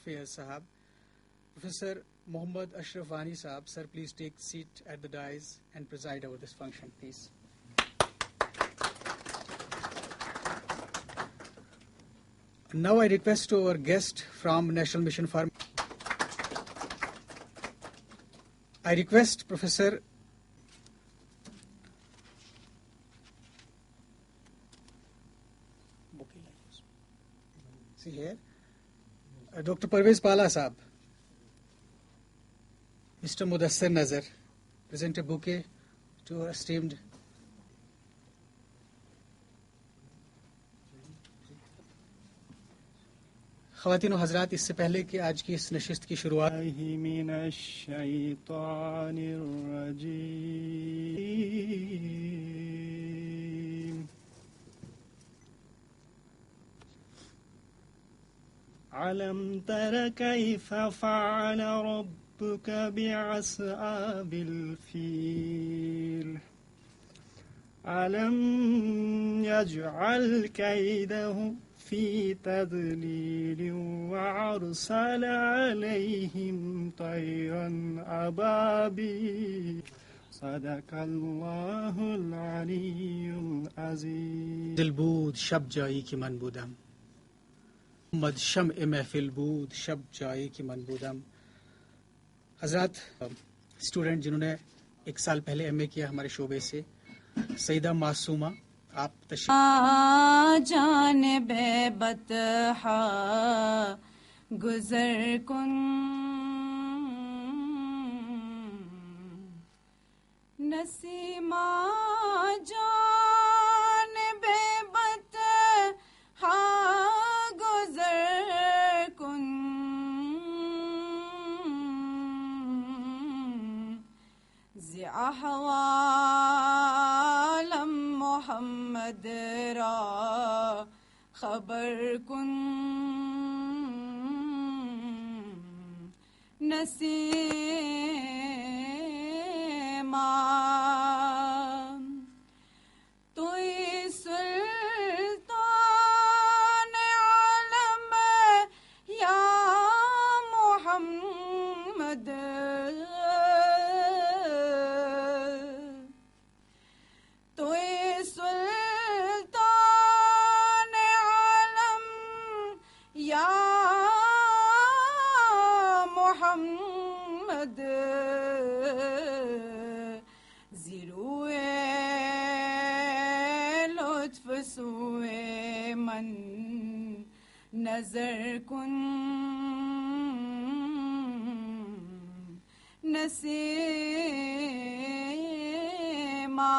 Affairs Sahab, Professor Mohammad Ashraf Wani Sahab. Sir, please take seat at the dais and preside over this function, please. Now I request our guest from National Mission for... I request Professor see here, Dr. Parvez Pala Sahab, Mr. Mudassir Nazar, present a bouquet to our esteemed ख़वातीन व हज़रात। इससे पहले कि आज की इस नशिस्त की शुरुआत अलम तर कैफ फ़अल रब्बुक बिअस्हाबिल फील अलम यजअल कैदहुम फ़ी तज़लील वअरसल अलैहिम तयरन अबाबील सदक़ल्लाहुल अलीयुल अज़ीम। दिलबूद शब जाई की मनबूदम मद शम्अ महफिल बूद शब जाई की मनबूदम। हज़रात, स्टूडेंट जिन्होंने एक साल पहले एमए किया हमारे शोबे से, सईदा मासूमा, आप जानिबे बतहा गुज़र कुन नसीमा जानिबे बतहा गुज़र कुन ज़ी अहवालम मोहम्मद रा खबर कुन नसीमा तुई सुल्तान आलम या मोहम्मद सुए मन नजर कुन नसीमा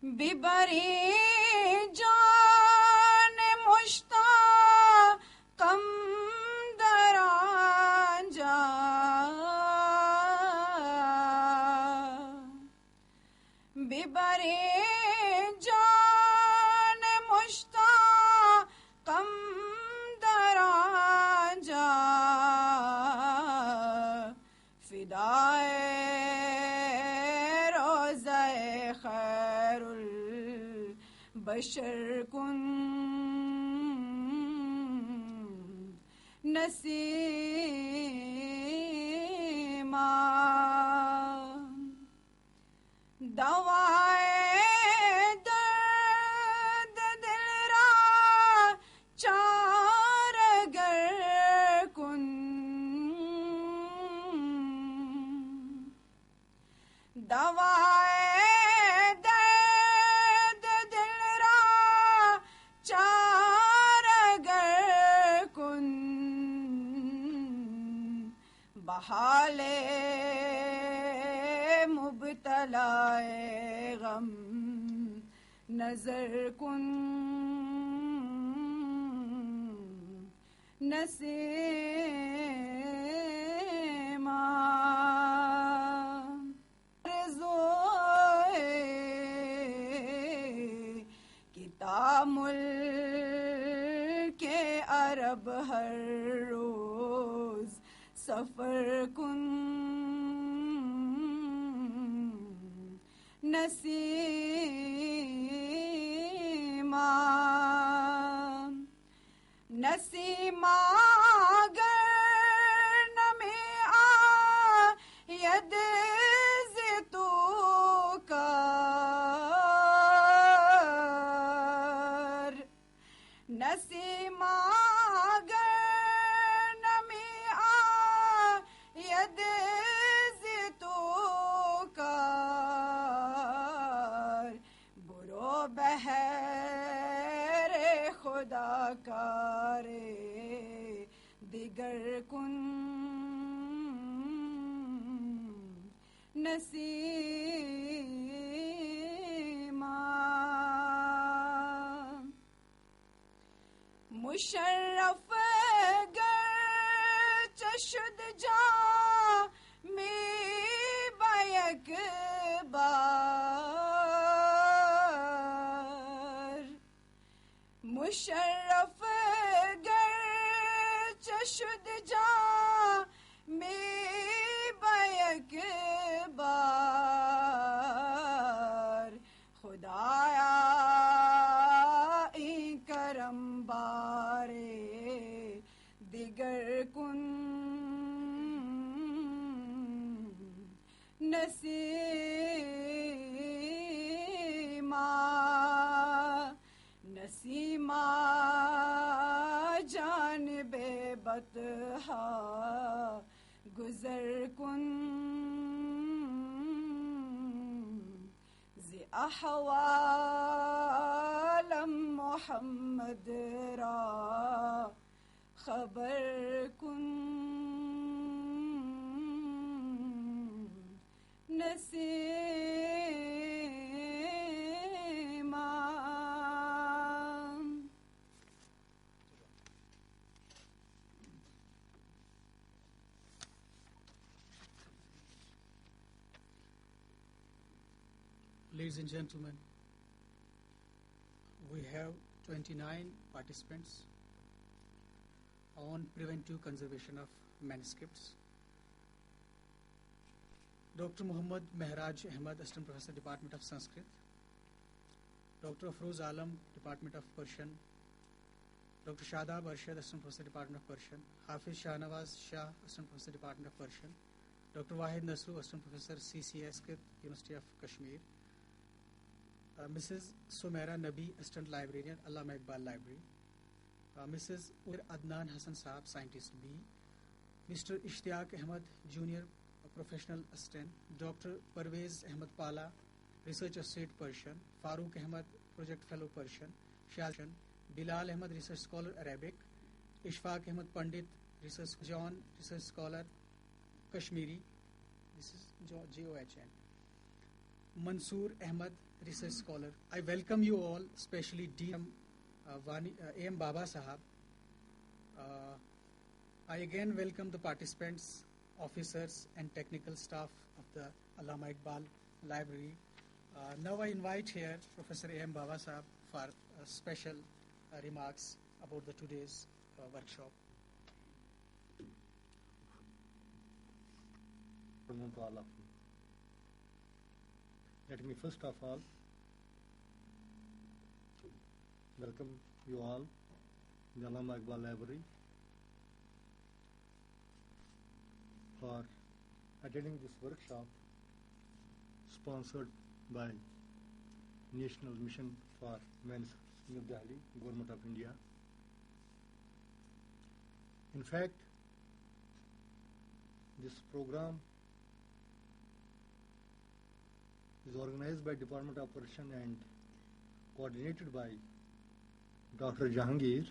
बिबरी जान मुश्ताकम दरांजा बिबरे जान मुश्ताकम दरांजा फिदाए रोज़ाए खैरुल बशर कुन नसीमा दवाए दर्द दिल रा चार गर कुन दवाए दर्द दिल रा चार गर कुन बहाले मुबतलाए गम नजर कुन नसीमा रज़ोए कितामुल के अरब हर रोज सफर कुन नसीमा नसीमागर नमे आयद ज़ितू कर नसीमागर नमे आयद ज़ितू कर बुरो बहर खुदा करे दिगर कुन नसीमा मुशर्रफ गर चशुद जा में बायक बार मुशर्रफ गर चशुद जा में बायक बार खुदाया ई करम बारे दिगर कुन नसीमा नसीमा जानबे बतहा गुजर कुन ज़े अहवालम मोहम्मद रा खबर कुन Naseema Ladies and gentlemen, we have 29 participants on preventive conservation of manuscripts. Dr. Muhammad Mehraj Ahmad, Assistant Professor, Department of Sanskrit. Dr. Afroz Alam, Department of Persian. Dr. Shadab Arshad, Assistant Professor, Department of Persian. Hafiz Shahnawaz Shah, Assistant Professor, Department of Persian. Dr. Wahid Nasru, Assistant Professor, CCA Sanskrit, University of Kashmir. Mrs. Sumaira Nabi, Assistant Librarian, Allama Iqbal Library. Mrs. Adnan Hassan Saab, Scientist B. Mr. Ishtiyaq Ahmad, Junior Professional Assistant. Dr. Parvez Ahmad Pala, Research Associate Persian. Farooq Ahmad, Project Fellow Persian. Shazan. Bilal Ahmad, Research Scholar Arabic. Ishfaq Ahmad Pandit, Research John, Research Scholar Kashmiri. This is John. Mansoor Ahmad, Research Scholar. I welcome you all, especially DM A.M. Baba Sahab. I again welcome the participants, officers and technical staff of the Allama Iqbal Library. Now I invite here Professor A.M. Baba Sahab for special remarks about the today's workshop. To all of you. Let me first of all welcome you all in the Allama Iqbal Library for attending this workshop sponsored by National Mission for Manuscripts, New Delhi, Government of India. In fact, this program is organized by Department of Persian and coordinated by Dr. Jahangir.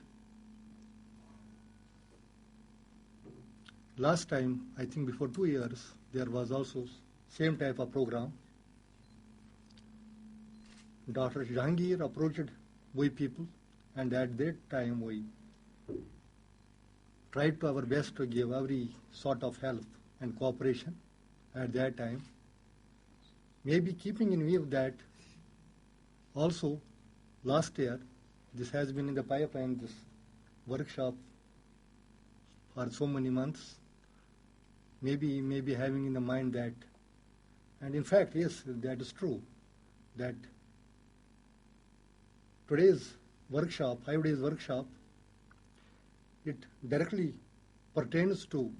Last time, I think before 2 years, there was also same type of program. Dr. Jahangir approached we people, and at that time we tried to our best to give every sort of help and cooperation at that time. Maybe keeping in view that also last year, this has been in the pipeline, this workshop for so many months, maybe having in the mind that, and in fact, yes, that is true, that today's workshop, 5 days workshop, it directly pertains to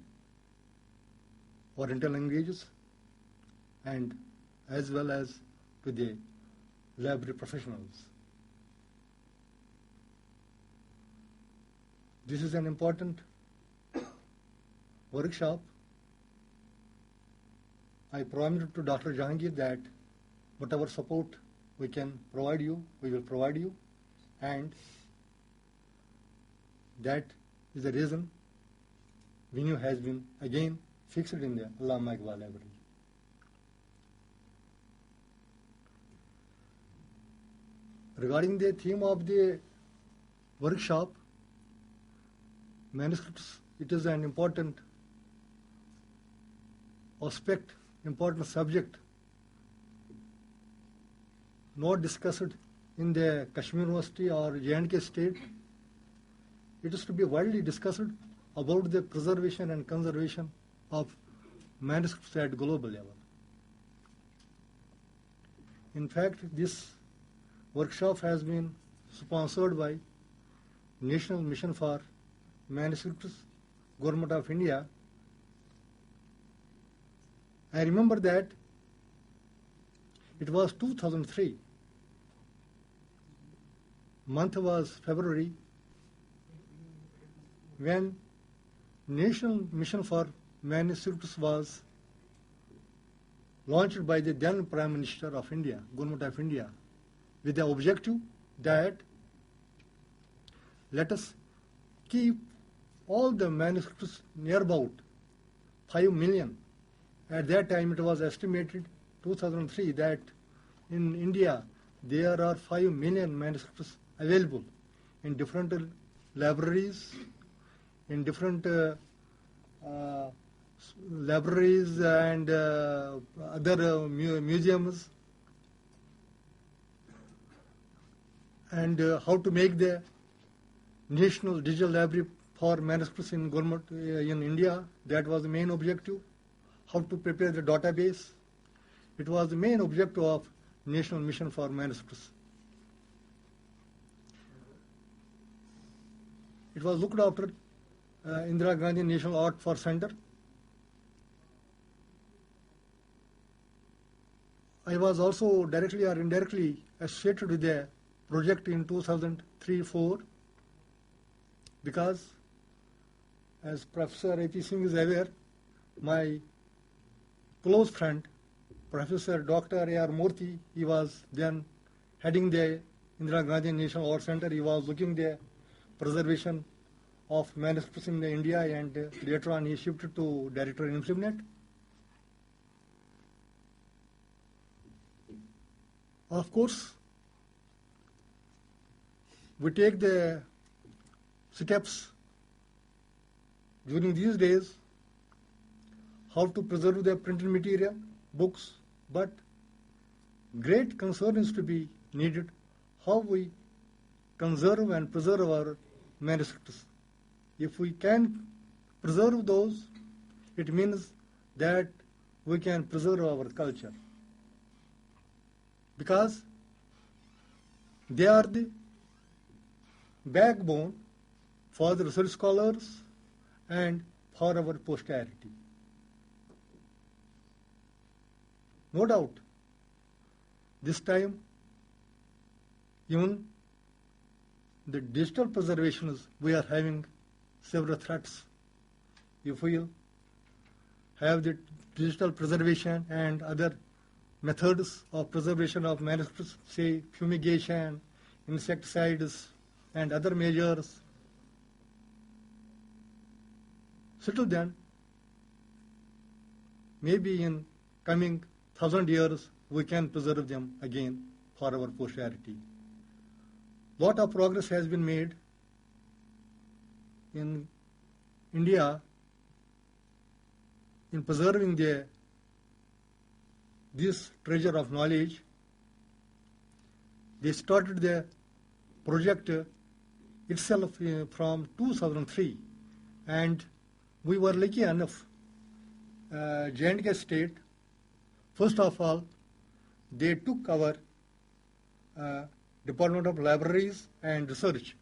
Oriental languages and as well as to the library professionals. This is an important workshop. I promised to Dr. Jahangir that whatever support we can provide you, we will provide you, and that is the reason venue has been again fixed in the Allama Iqbal Library. Regarding the theme of the workshop, manuscripts, it is an important aspect, important subject, not discussed in the Kashmir University or J&K state. It is to be widely discussed about the preservation and conservation of manuscripts at global level. In fact, this workshop has been sponsored by National Mission for Manuscripts, Government of India. I remember that it was 2003. Month was February, when National Mission for Manuscripts was launched by the then Prime Minister of India, Government of India, with the objective that let us keep all the manuscripts near about 5 million. At that time it was estimated, 2003, that in India there are 5 million manuscripts available in different libraries, in different libraries and other museums, and how to make the national digital library for manuscripts in government in India. That was the main objective. How to prepare the database. It was the main objective of National Mission for Manuscripts. It was looked after Indira Gandhi National Art for Center. I was also directly or indirectly associated with the project in 2003-04 because, as Professor A.P. Singh is aware, my close friend, Professor Dr. A.R. Murthy, he was then heading the Indira Gandhi National Art Center. He was looking the preservation of manuscripts in India, and later on he shifted to Director in IMSIBNet. Of course, we take the steps during these days how to preserve the printed material, books, but great concern is to be needed how we conserve and preserve our manuscripts. If we can preserve those, it means that we can preserve our culture, because they are the backbone for the research scholars and for our posterity. No doubt, this time, even the digital preservation we are having several threats. If we have the digital preservation and other methods of preservation of manuscripts, say fumigation, insecticides, and other measures, still then, maybe in coming 1,000 years, we can preserve them again for our posterity. Lot of progress has been made in India in preserving this treasure of knowledge. They started the project itself from 2003, and we were lucky enough, J&K state, first of all, they took our Department of Libraries and Research.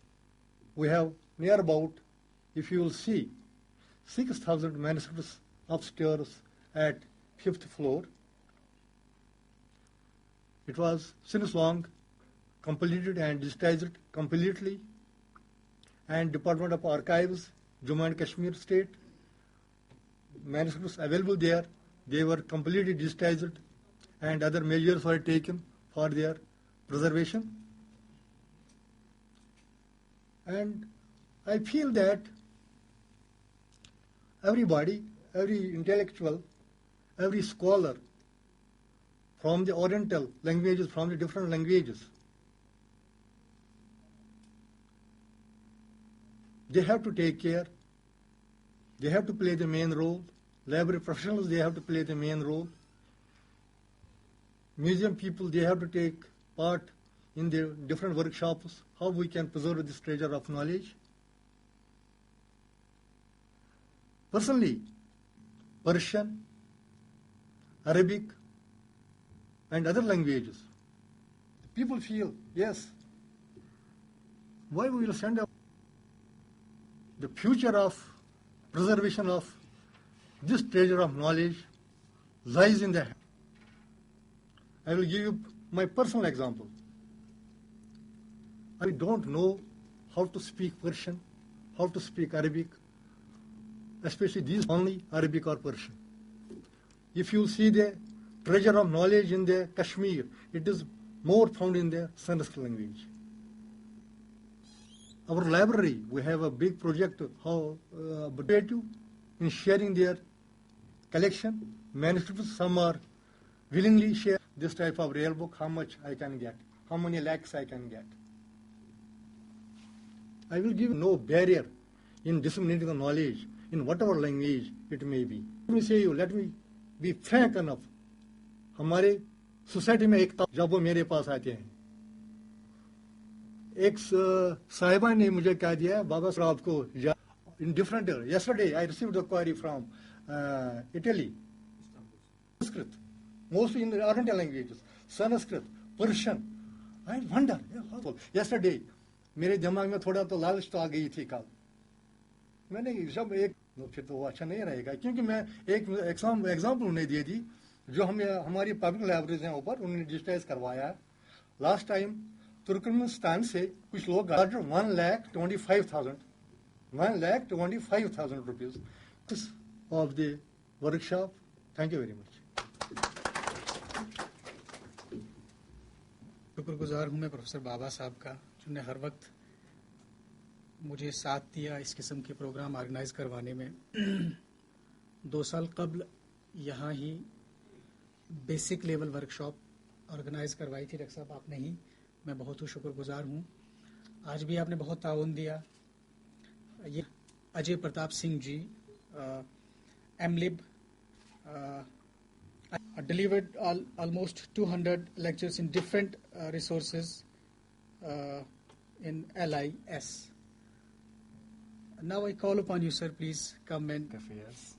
We have near about if you will see 6,000 manuscripts upstairs at 5th floor. It was since long completed and digitized completely, and Department of Archives, Jammu and Kashmir State, manuscripts available there. They were completely digitized and other measures were taken for their preservation. And I feel that everybody, every intellectual, every scholar from the Oriental languages, from the different languages, they have to take care, they have to play the main role. Library professionals, they have to play the main role. Museum people, they have to take part in the different workshops, how we can preserve this treasure of knowledge. Personally, Persian, Arabic, and other languages, people feel, yes, why we will send up the future of preservation of this treasure of knowledge lies in the hand. I will give you my personal example. I don't know how to speak Persian, how to speak Arabic, especially these only Arabic or Persian. If you see the treasure of knowledge in the Kashmir, it is more found in the Sanskrit language. Our library, we have a big project in sharing their collection, manuscripts. Some are willingly share this type of rare book, how much I can get, how many lakhs I can get. I will give no barrier in disseminating the knowledge in whatever language it may be. Let me be frank enough. हमारे society में एक जब वो मेरे पास आते हैं, एक साहिबा ने मुझे कह दिया, बाबा साहब को in different yesterday I received a query from Italy, Sanskrit, mostly in the Oriental languages, Sanskrit, Persian. I wonder, yesterday मेरे दिमाग में थोड़ा तो लालच तो आ गई थी कल, मैंने जब एक फिर तो वो अच्छा नहीं रहेगा, क्योंकि मैं एक एग्जाम्पल उन्हें दे दी जो हमारी पब्लिक लाइब्रेरीज हैं ऊपर उन्होंने डिजिटाइज करवाया है. लास्ट टाइम तुर्कमेनिस्तान से कुछ लोग 1,25,000 rupees of the workshop. Thank you very much. शुक्रगुजार हूँ मैं प्रोफेसर बाबा साहब का, जिन्होंने हर वक्त मुझे साथ दिया इस किस्म के प्रोग्राम ऑर्गेनाइज करवाने में. 2 साल कबल यहाँ ही बेसिक लेवल वर्कशॉप ऑर्गेनाइज करवाई थी डॉक्टर साहब आपने ही. मैं बहुत ही शुक्रगुजार हूँ. आज भी आपने बहुत ताउन दिया. ये Ajay Pratap Singh ji, एमलिब, delivered almost 200 lectures in different resources in LIS. Now I call upon you, sir, please come and... Yes.